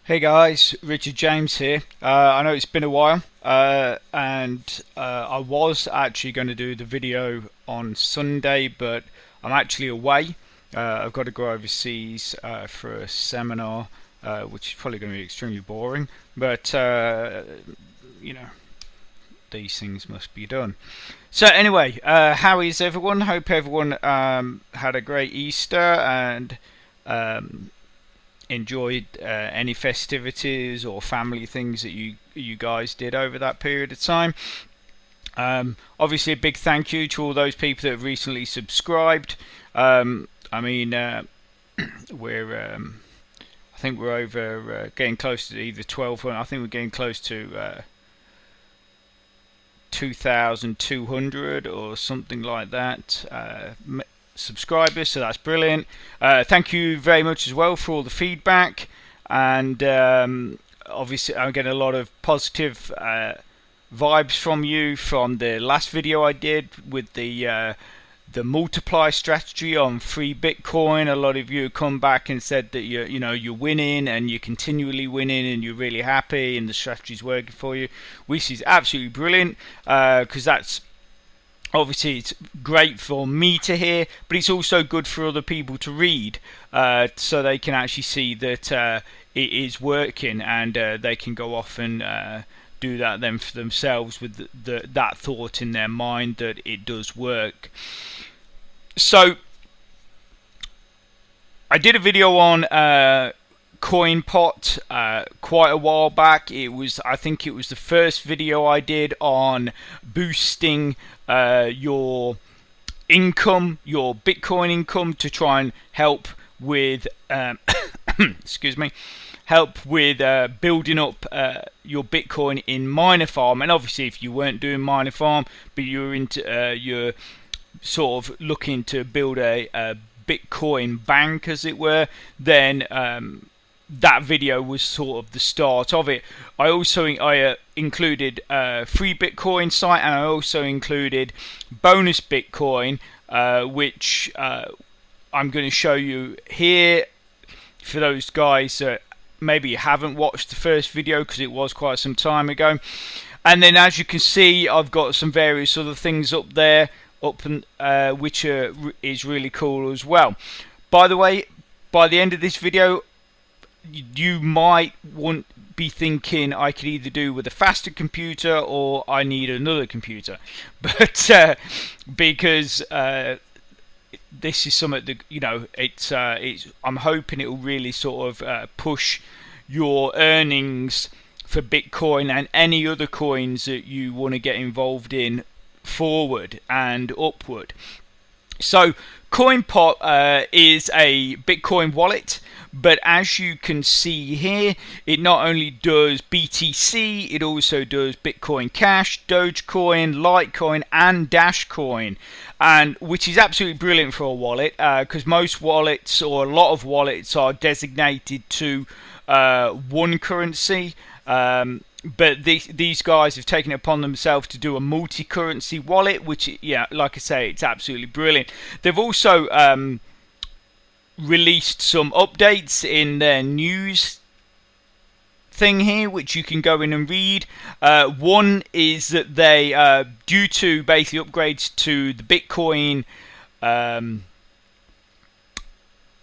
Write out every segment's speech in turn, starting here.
Hey guys, Richard James here. I know it's been a while, and I was actually going to do the video on Sunday, but I'm actually away. I've got to go overseas for a seminar, which is probably going to be extremely boring, but you know, these things must be done. So anyway, how is everyone? Hope everyone had a great Easter and um, enjoyed any festivities or family things that you guys did over that period of time. Obviously, a big thank you to all those people that have recently subscribed. I mean, we're I think we're over getting close to either 12. I think we're getting close to 2,200 or something like that. Subscribers, so that's brilliant. Thank you very much as well for all the feedback, and obviously I'm getting a lot of positive vibes from you from the last video I did with the multiply strategy on free Bitcoin. A lot of you come back and said that you're winning and you're continually winning and you're really happy and the strategy's working for you, which is absolutely brilliant, because that's obviously it's great for me to hear, but it's also good for other people to read, so they can actually see that it is working, and they can go off and do that then for themselves with that thought in their mind that it does work. So I did a video on Coinpot quite a while back. I think it was the first video I did on boosting your income, your Bitcoin income, to try and help with excuse me, help with building up your Bitcoin in miner farm. And obviously, if you weren't doing miner farm, but you're into you're sort of looking to build a Bitcoin bank, as it were, then that video was sort of the start of it. I also included a free Bitcoin site, and I also included bonus Bitcoin, which I'm going to show you here for those guys that maybe haven't watched the first video, because it was quite some time ago. And then, as you can see, I've got some various other things up there, which is really cool as well. By the way, by the end of this video, you might be thinking I could either do with a faster computer or I need another computer, but because this is something that it's I'm hoping it will really sort of push your earnings for Bitcoin and any other coins that you want to get involved in forward and upward. So Coinpot is a Bitcoin wallet, but as you can see here, it not only does BTC, it also does Bitcoin Cash, Dogecoin, Litecoin, and Dashcoin, and which is absolutely brilliant for a wallet, because most wallets, or a lot of wallets, are designated to one currency. But these guys have taken it upon themselves to do a multi-currency wallet, which, yeah, like I say, it's absolutely brilliant. They've also released some updates in their news thing here, which you can go in and read. One is that they, due to basically upgrades to the Bitcoin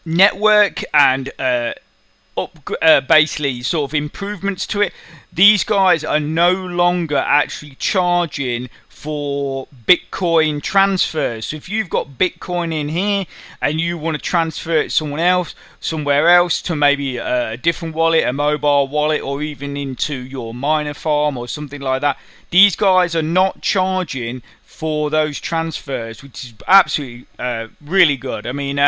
network and basically sort of improvements to it, these guys are no longer actually charging for Bitcoin transfers. So if you've got Bitcoin in here and you want to transfer it somewhere else to maybe a different wallet, a mobile wallet, or even into your miner farm or something like that, these guys are not charging for those transfers, which is absolutely really good. I mean,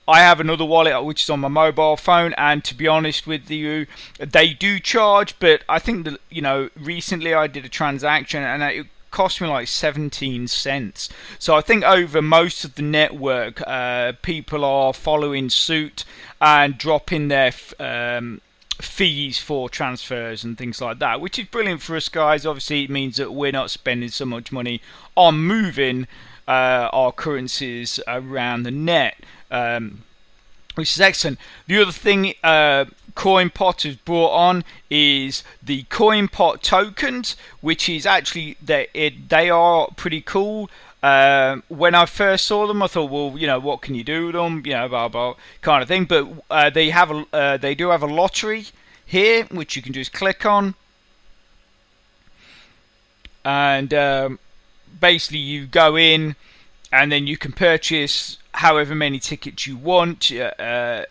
I have another wallet which is on my mobile phone, and to be honest with you, they do charge, but I think that, recently I did a transaction and it cost me like 17 cents. So I think over most of the network, people are following suit and dropping their fees for transfers and things like that, which is brilliant for us guys. Obviously, it means that we're not spending so much money on moving our currencies around the net. which is excellent. The other thing Coinpot has brought on is the Coinpot tokens, which is actually they are pretty cool. When I first saw them, I thought, well, you know, what can you do with them, you know, blah blah kind of thing. But they do have a lottery here, which you can just click on, and basically you go in, and then you can purchase however many tickets you want, so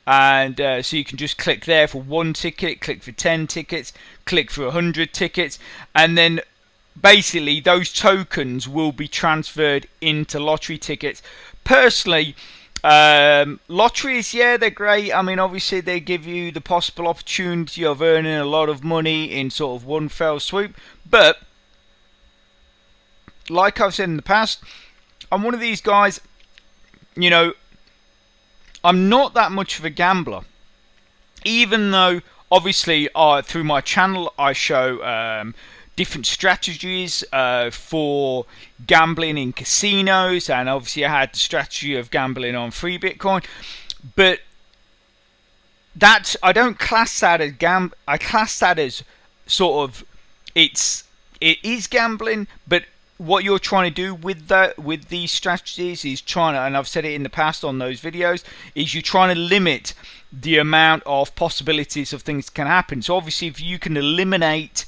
you can just click there for 1 ticket, click for 10 tickets, click for 100 tickets, and then basically those tokens will be transferred into lottery tickets. Personally, lotteries, yeah, they're great. I mean, obviously they give you the possible opportunity of earning a lot of money in sort of one fell swoop, but like I've said in the past, I'm one of these guys, you know, I'm not that much of a gambler, even though obviously through my channel I show different strategies for gambling in casinos, and obviously I had the strategy of gambling on free Bitcoin, but I don't class that as I class that as sort of it is gambling, but what you're trying to do with these strategies is trying to, and I've said it in the past on those videos, is you're trying to limit the amount of possibilities of things that can happen. So obviously if you can eliminate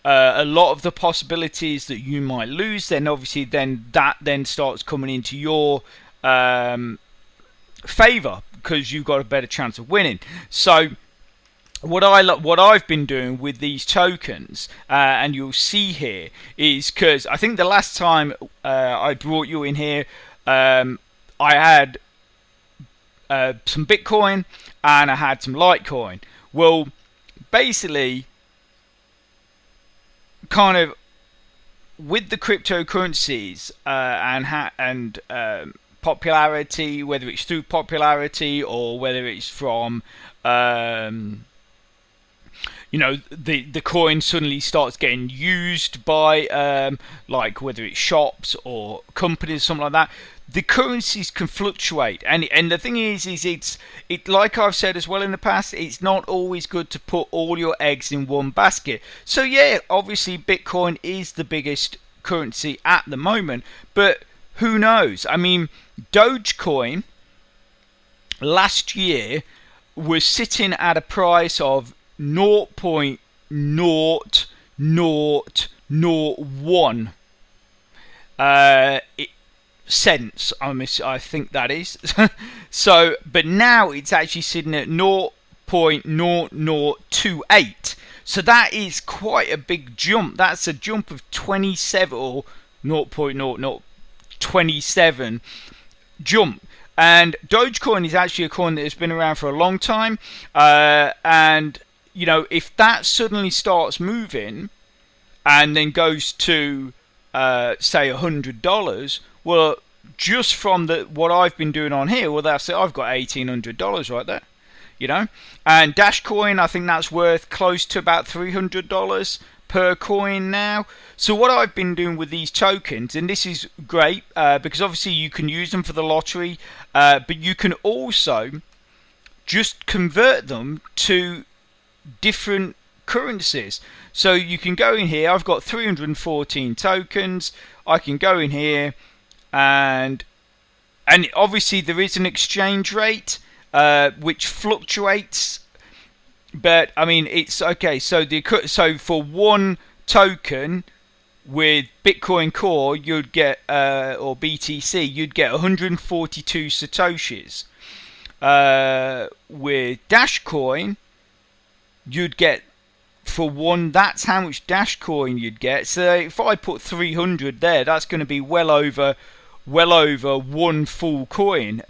a lot of the possibilities that you might lose, then obviously that starts coming into your favor, because you've got a better chance of winning. So what I've been doing with these tokens, and you'll see here, is because I think the last time I brought you in here, I had some Bitcoin and I had some Litecoin. Well, basically, kind of with the cryptocurrencies and popularity, whether it's through popularity or whether it's from you know, the coin suddenly starts getting used by like whether it's shops or companies, something like that. The currencies can fluctuate, and the thing is it's like I've said as well in the past, it's not always good to put all your eggs in one basket. So yeah, obviously Bitcoin is the biggest currency at the moment, but who knows? I mean, Dogecoin last year was sitting at a price of 0.0001 cents, I think that is. So, but now it's actually sitting at 0.0028. So that is quite a big jump. That's a jump of 27 or 0.0027 jump. And Dogecoin is actually a coin that has been around for a long time, and you know, if that suddenly starts moving and then goes to say $100, well, just from what I've been doing on here, well, that's it. I've got $1,800 right there, you know. And Dashcoin, I think that's worth close to about $300 per coin now. So what I've been doing with these tokens, and this is great because obviously you can use them for the lottery, but you can also just convert them to different currencies. So you can go in here, I've got 314 tokens, I can go in here and obviously there is an exchange rate which fluctuates, but I mean it's okay. So for one token with Bitcoin Core you'd get or BTC you'd get 142 satoshis. With Dashcoin you'd get, for one, that's how much Dashcoin you'd get. So if I put 300 there, that's going to be well over one full coin.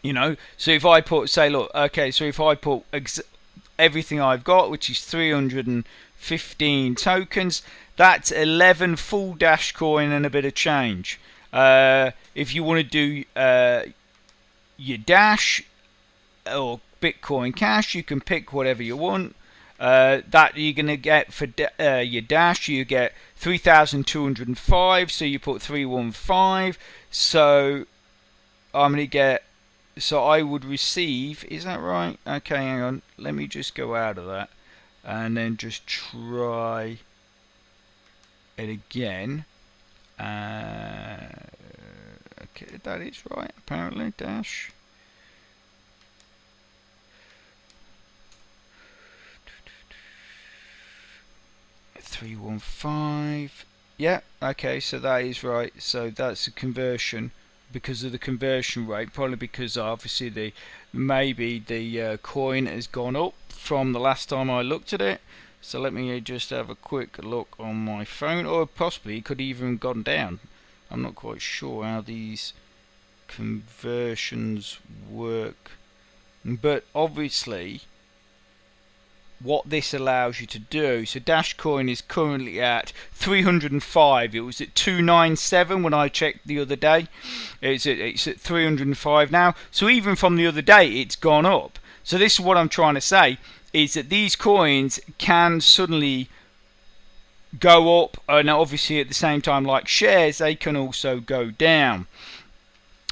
You know, so if I put, say, look, okay, so if I put everything I've got, which is 315 tokens, that's 11 full Dashcoin and a bit of change. If you want to do your Dash or Bitcoin Cash, you can pick whatever you want. That you're going to get for your Dash, you get 3,205, so you put 315, so I'm going to get So I would receive, is that right? Okay, hang on, let me just go out of that and then just try it again. Okay, that is right, apparently. Dash 315. Yeah, okay, so that is right. So that's a conversion because of the conversion rate, probably because obviously maybe the coin has gone up from the last time I looked at it. So let me just have a quick look on my phone, or possibly it could even gone down. I'm not quite sure how these conversions work, but obviously what this allows you to do, so Dashcoin is currently at 305. It was at 297 when I checked the other day. It's at 305 now. So even from the other day, it's gone up. So this is what I'm trying to say, is that these coins can suddenly go up, and obviously at the same time, like shares, they can also go down.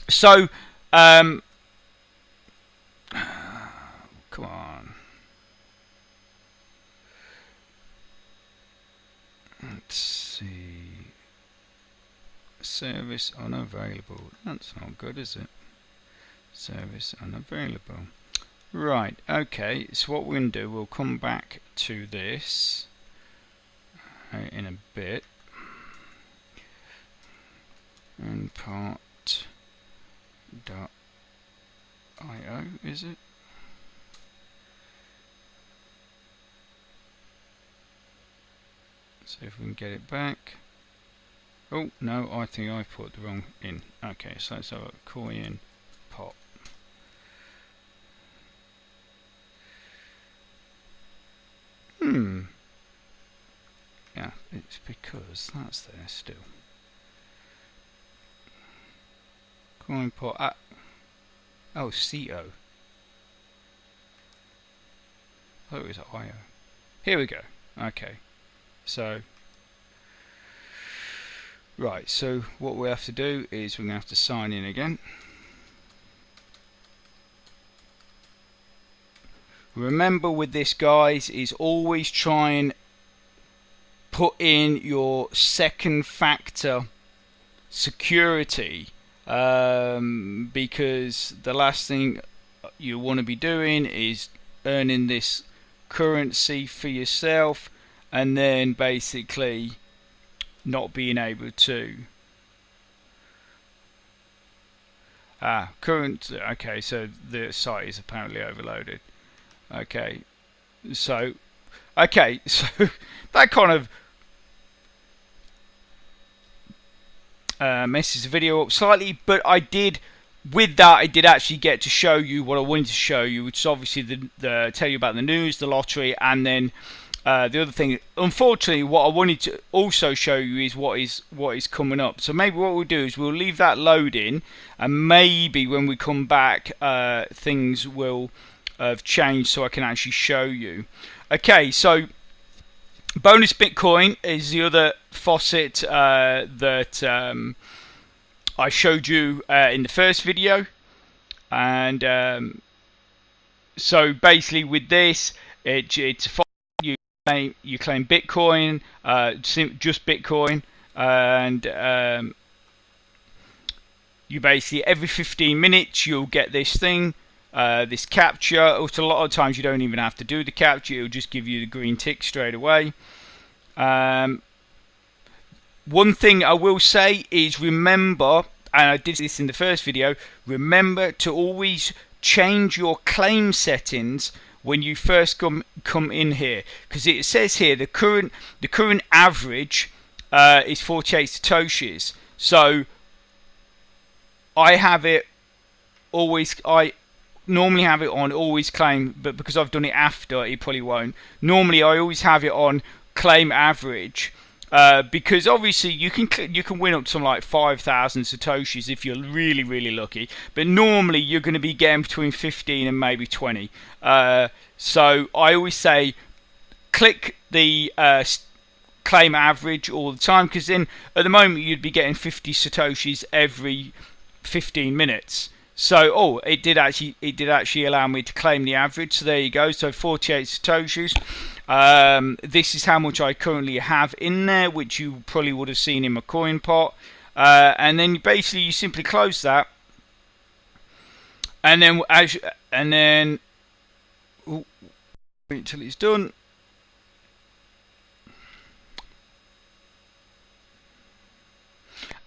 So come on, let's see, service unavailable. That's not good, is it? Service unavailable. Right, okay, so what we're going to do, we'll come back to this in a bit. Coinpot.io, is it? See if we can get it back. Oh no, I think I put the wrong in. Okay, so let's have a Coinpot. Yeah, it's because that's there still. Coinpot at, oh, CO. Oh, it was IO. Here we go. Okay, so right, so what we have to do is we're going to have to sign in again. Remember with this, guys, is always try and put in your second factor security, because the last thing you want to be doing is earning this currency for yourself and then basically not being able to okay, so the site is apparently overloaded. Okay, so that kind of messes the video up slightly, but I did actually get to show you what I wanted to show you, which is obviously the tell you about the news, the lottery, and then the other thing. Unfortunately, what I wanted to also show you is what is coming up. So maybe what we'll do is we'll leave that loading, and maybe when we come back, things will have changed so I can actually show you. Okay, so bonus Bitcoin is the other faucet that I showed you in the first video, and so basically with this, it's a faucet. You claim Bitcoin, just Bitcoin, and you basically every 15 minutes you'll get this thing. This capture, which a lot of times you don't even have to do the capture, it'll just give you the green tick straight away. One thing I will say is remember, and I did this in the first video, remember to always change your claim settings when you first come in here, because it says here the current average is 48 satoshis. So I have it always, I normally have it on always claim, but because I've done it after, it probably won't. Normally I always have it on claim average, because obviously you can win up to like 5,000 satoshis if you're really lucky, but normally you're going to be getting between 15 and maybe 20. So I always say click the claim average all the time, because then at the moment you'd be getting 50 satoshis every 15 minutes. So, oh, it did actually allow me to claim the average. So there you go. So 48 satoshis. This is how much I currently have in there, which you probably would have seen in my Coinpot. And then basically you simply close that, and then wait until it's done.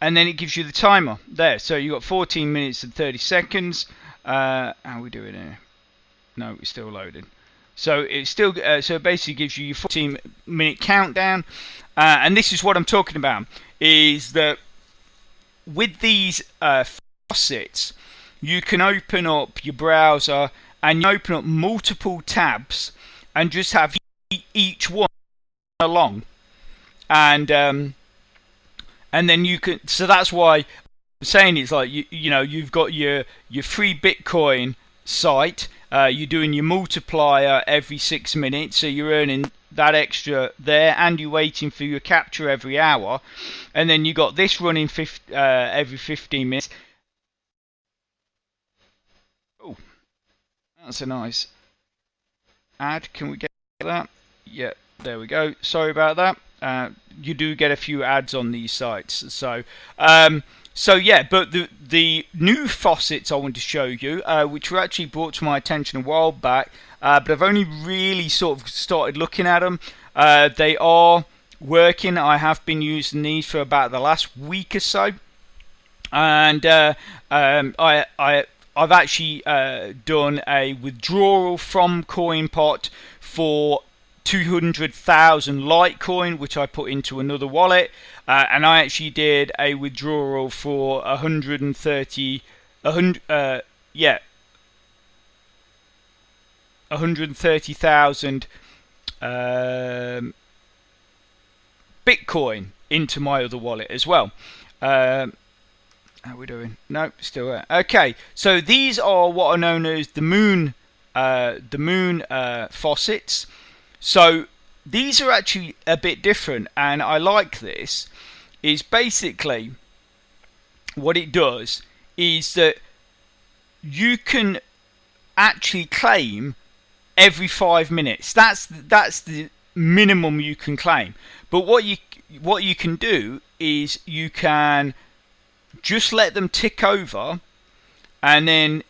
And then it gives you the timer there. So you've got 14 minutes and 30 seconds. How are we doing here? No, it's still loading. So it still so it basically gives you your 14-minute countdown. And this is what I'm talking about, is that with these faucets, you can open up your browser and you open up multiple tabs and just have each one along. And then you can, so that's why I'm saying it's like, you know, you've got your free Bitcoin site, you're doing your multiplier every 6 minutes, so you're earning that extra there, and you're waiting for your capture every hour, and then you got this running every 15 minutes. Oh, that's a nice ad. Can we get that? Yeah, there we go. Sorry about that. You do get a few ads on these sites. So yeah, but the new faucets I want to show you, which were actually brought to my attention a while back, but I've only really sort of started looking at them. They are working. I have been using these for about the last week or so, and I've actually done a withdrawal from Coinpot for 200,000 Litecoin, which I put into another wallet, and I actually did a withdrawal for 130,000 Bitcoin into my other wallet as well. How are we doing? No, still there. Okay, so these are what are known as the moon faucets. So these are actually a bit different, and I like this. Is basically what it does is that you can actually claim every 5 minutes. That's the minimum you can claim. But what you can do is you can just let them tick over, and then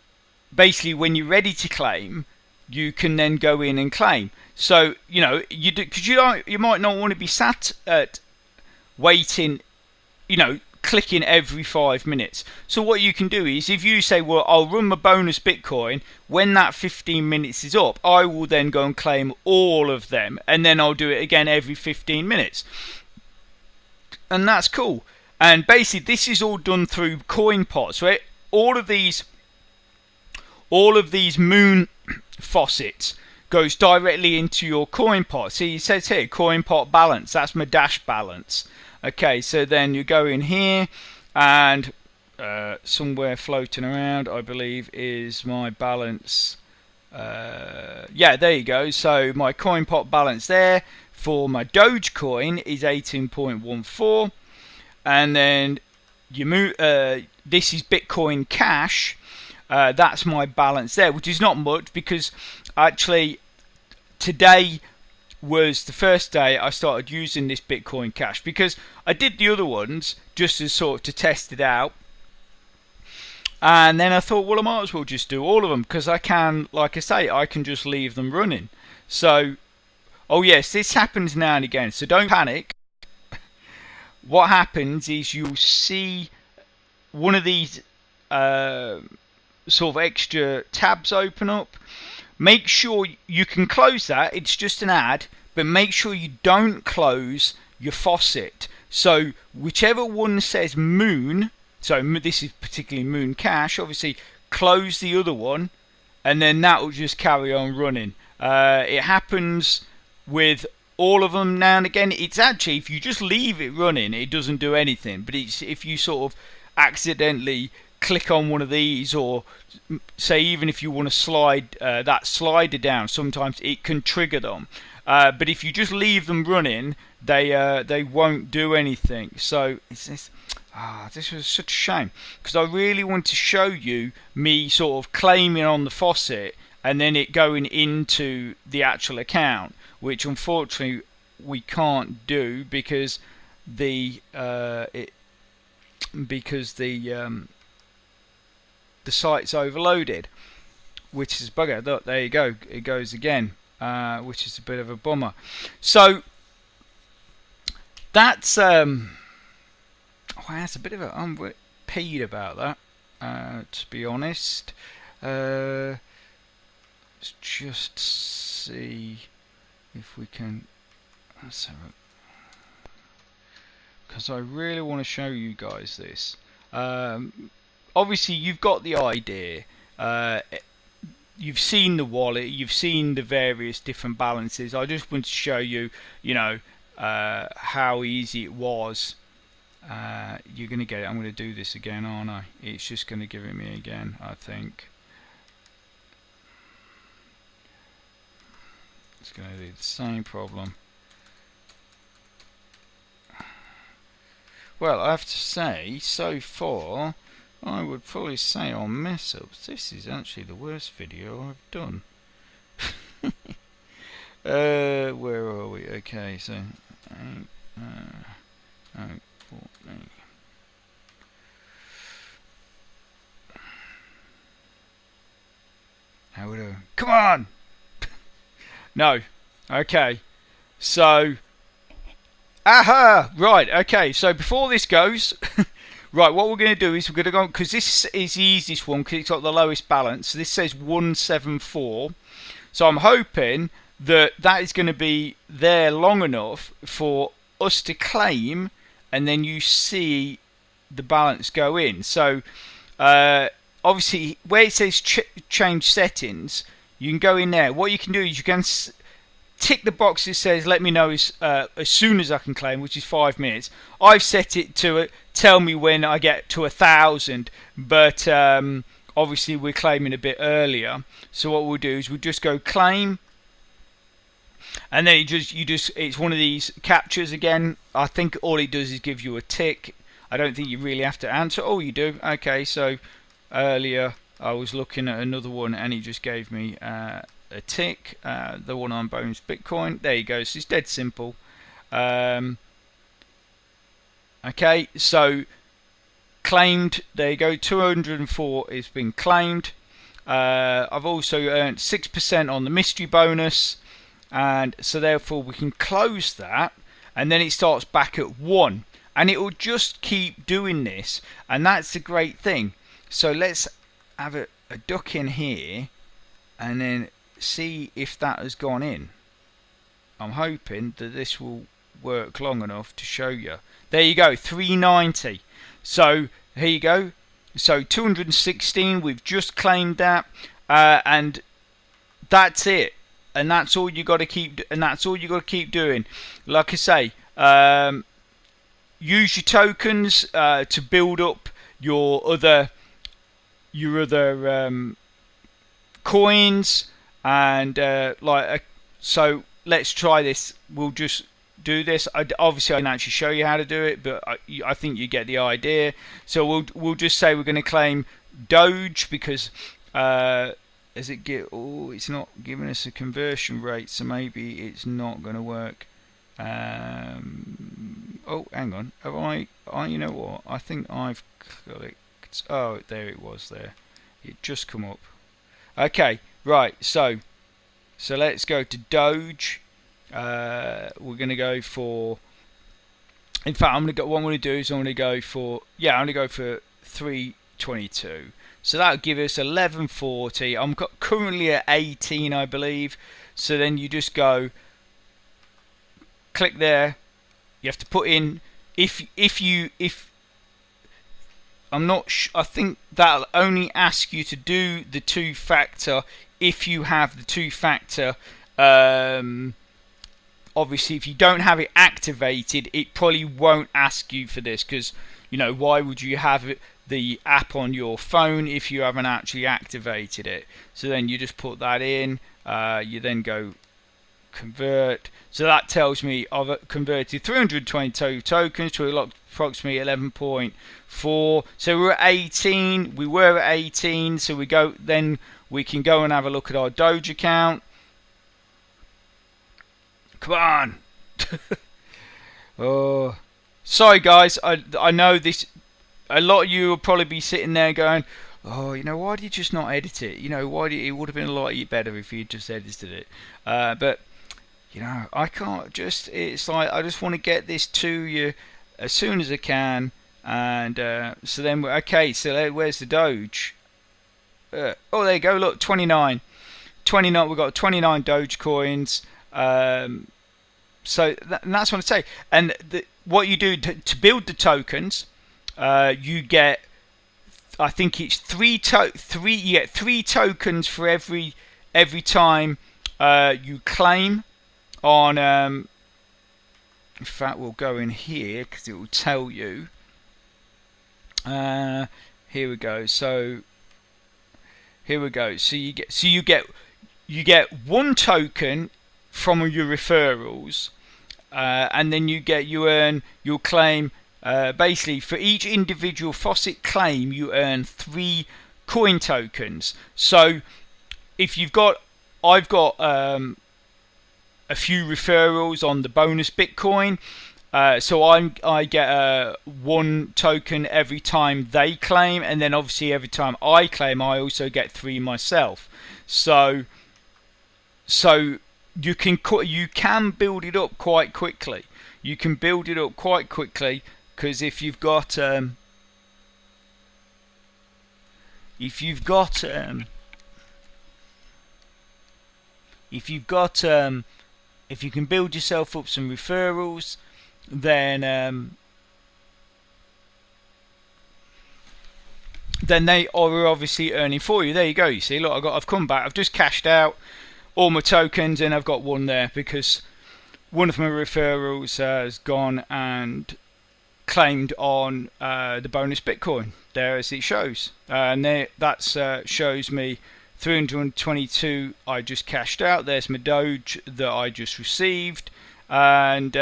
basically when you're ready to claim, you can then go in and claim. So you know you do, because you might not want to be sat at waiting, you know, clicking every 5 minutes. So what you can do is, if you say, well, I'll run my bonus Bitcoin, when that 15 minutes is up, I will then go and claim all of them, and then I'll do it again every 15 minutes. And that's cool. And basically this is all done through Coinpot. So all of these moon faucets goes directly into your Coinpot. See, it says here Coinpot balance. That's my dash balance. Okay, so then you go in here, and somewhere floating around, I believe, is my balance. Yeah, there you go. So my Coinpot balance there for my Dogecoin is 18.14, and then you move. This is Bitcoin Cash. That's my balance there, which is not much, because actually today was the first day I started using this Bitcoin Cash, because I did the other ones just as sort of to test it out, and then I thought, well, I might as well just do all of them, because I can, like I say, I can just leave them running. So, oh yes, this happens now and again, so don't panic. What happens is you'll see one of these sort of extra tabs open up. Make sure you can close that, it's just an ad, but make sure you don't close your faucet. So whichever one says moon, so this is particularly moon cash, obviously close the other one, and then that will just carry on running. It happens with all of them now and again. It's actually, if you just leave it running, it doesn't do anything, but it's if you sort of accidentally click on one of these, or say even if you want to slide that slider down, sometimes it can trigger them. But if you just leave them running, they won't do anything. So is this? this was such a shame, because I really want to show you me sort of claiming on the faucet and then it going into the actual account, which unfortunately we can't do because the site's overloaded, which is bugger. Look, there you go, it goes again, which is a bit of a bummer. So that's that's a bit of a, I'm a bit peed about that, to be honest. Let's just see if we can, because I really want to show you guys this. Obviously you've got the idea, you've seen the wallet, you've seen the various different balances. I just want to show you, how easy it was. You're going to get it. I'm going to do this again, aren't I? It's just going to give it me again, I think. It's going to do the same problem. Well, I have to say, so far, I would probably say on mess ups, this is actually the worst video I've done. Where are we? Okay, so 8, 14. How we doing? Come on! No. Okay. So, aha! Right. Okay. So before this goes, right. What we're going to do is we're going to go, because this is the easiest one because it's got the lowest balance. This says 174. So I'm hoping that that is going to be there long enough for us to claim, and then you see the balance go in. So obviously where it says change settings, you can go in there. What you can do is you can tick the box that says let me know as soon as I can claim, which is 5 minutes. I've set it to tell me when I get to 1,000, but obviously we're claiming a bit earlier. So what we'll do is we'll just go claim, and then it's one of these captures again. I think all it does is give you a tick. I don't think you really have to answer. Oh, you do. Okay, so earlier I was looking at another one and it just gave me a tick, the one on Bones Bitcoin. There you go. So it's dead simple. Okay, so claimed. There you go. 204 has been claimed. I've also earned 6% on the mystery bonus, and so therefore we can close that, and then it starts back at 1, and it will just keep doing this, and that's the great thing. So let's have a duck in here and then see if that has gone in. I'm hoping that this will work long enough to show you. There you go, 390. So here you go. So 216, we've just claimed that, and that's it. And that's all you got to keep. And that's all you got to keep doing. Like I say, use your tokens to build up your other coins, and so let's try this. We'll just do this. Obviously I can actually show you how to do it, but I think you get the idea. So we'll just say we're going to claim Doge, because as it get, oh, it's not giving us a conversion rate, so maybe it's not going to work. Oh, hang on, have I you know what, I think I've clicked, oh, there it was there, it just come up. Okay, right, so let's go to Doge. We're going to go for, in fact I'm going to go, what I'm going to do is I'm going to go for, yeah, I'm going to go for 322. So that'll give us 1140. I'm currently at 18, I believe. So then you just go, click there. You have to put in, if I'm not I think that'll only ask you to do the 2-factor if you have the 2-factor. Obviously if you don't have it activated, it probably won't ask you for this, because why would you have the app on your phone if you haven't actually activated it? So then you just put that in, you then go convert. So that tells me I've converted 322 tokens to approximately 11.4. So we're at 18. We were at 18. So we can go and have a look at our Doge account. Come on. Oh, sorry guys. I know this. A lot of you will probably be sitting there going, "Oh, you know, why did you just not edit it? You know, it would have been a lot better if you just edited it." But you know, I can't just. It's like I just want to get this to you as soon as I can, and so then okay. So where's the Doge? Oh, there you go. Look, 29. We've got 29 Doge coins. So that's what I say. And what you do to build the tokens, you get, I think it's three. You get 3 tokens for every time you claim on. In fact, we'll go in here because it will tell you. Here we go. So here we go. So you get 1 token from your referrals, and then you'll claim basically for each individual faucet claim you earn 3 coin tokens. So if I've got a few referrals on the bonus Bitcoin, so I get 1 token every time they claim, and then obviously every time I claim I also get 3 myself. So you can build it up quite quickly. You can build it up quite quickly because if you've if you can build yourself up some referrals, then they are obviously earning for you. There you go. You see, look, I've come back. I've just cashed out all my tokens, and I've got 1 there because one of my referrals has gone and claimed on the bonus Bitcoin there, as it shows, and that shows me 322 I just cashed out. There's my Doge that I just received, and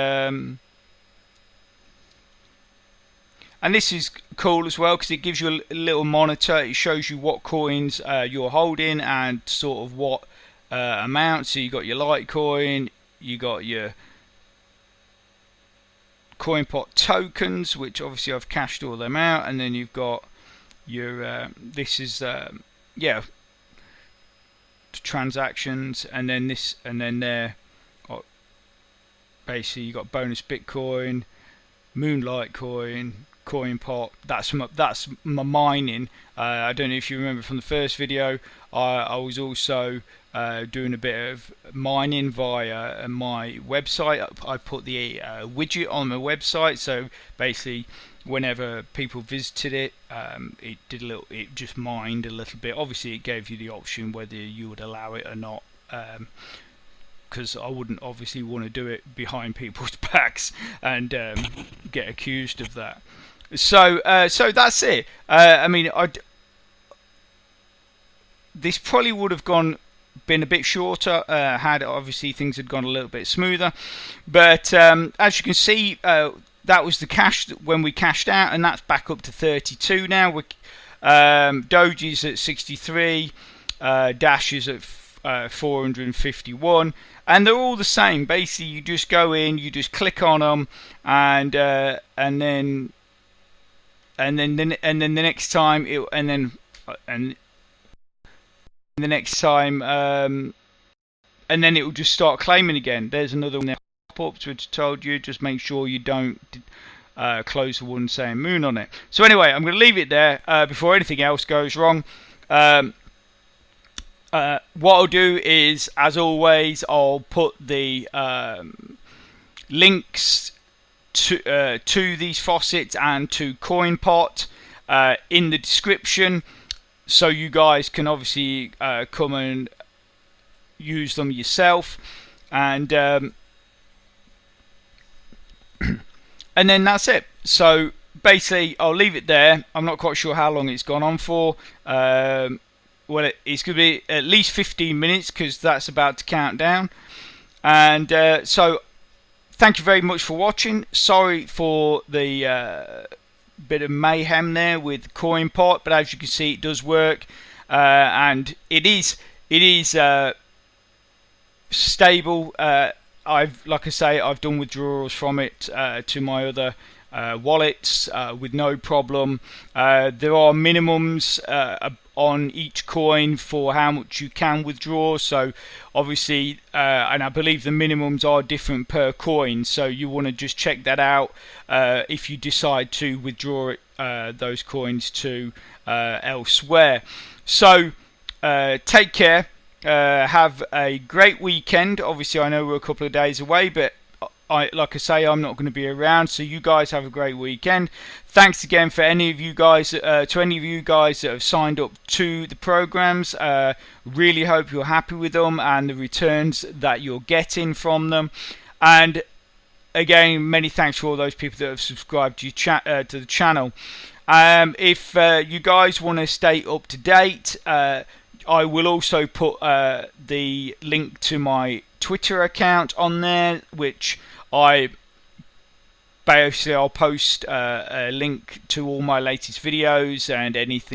this is cool as well because it gives you a little monitor. It shows you what coins you're holding and sort of what amount. So you got your Litecoin, you got your Coinpot tokens, which obviously I've cashed all them out, and then you've got your this is transactions, and then this, and then there basically you got bonus Bitcoin, Litecoin, Coinpot. That's my mining. I don't know if you remember from the first video, I was also doing a bit of mining via my website. I put the widget on my website, so basically whenever people visited it, it just mined a little bit. Obviously it gave you the option whether you would allow it or not, because I wouldn't obviously want to do it behind people's backs and get accused of that. So that's it. I mean, this probably would have been a bit shorter had obviously things had gone a little bit smoother, but as you can see, that was the cash when we cashed out, and that's back up to 32 now. Doge's at 63, Dash is at 451, and they're all the same. Basically, you just go in, you just click on them, and then the next time and then it will just start claiming again. There's another one there, pop-ups, which I told you, just make sure you don't close the one saying moon on it. So anyway, I'm going to leave it there before anything else goes wrong. What I'll do is, as always, I'll put the links to these faucets and to Coinpot in the description, so you guys can obviously come and use them yourself, and and then that's it. So basically I'll leave it there. I'm not quite sure how long it's gone on for. Well, it's going to be at least 15 minutes because that's about to count down, And so thank you very much for watching. Sorry for the bit of mayhem there with Coinpot, but as you can see, it does work, and it is stable. Like I say, I've done withdrawals from it to my other wallets with no problem. There are minimums on each coin for how much you can withdraw, so obviously and I believe the minimums are different per coin, so you want to just check that out if you decide to withdraw those coins to elsewhere. So take care. Have a great weekend. Obviously I know we're a couple of days away, but like I say, I'm not going to be around, so you guys have a great weekend. Thanks again for any of you guys that have signed up to the programs. Really hope you're happy with them and the returns that you're getting from them. And again, many thanks for all those people that have subscribed to to the channel. If you guys want to stay up to date, I will also put the link to my Twitter account on there, which I'll post a link to all my latest videos and anything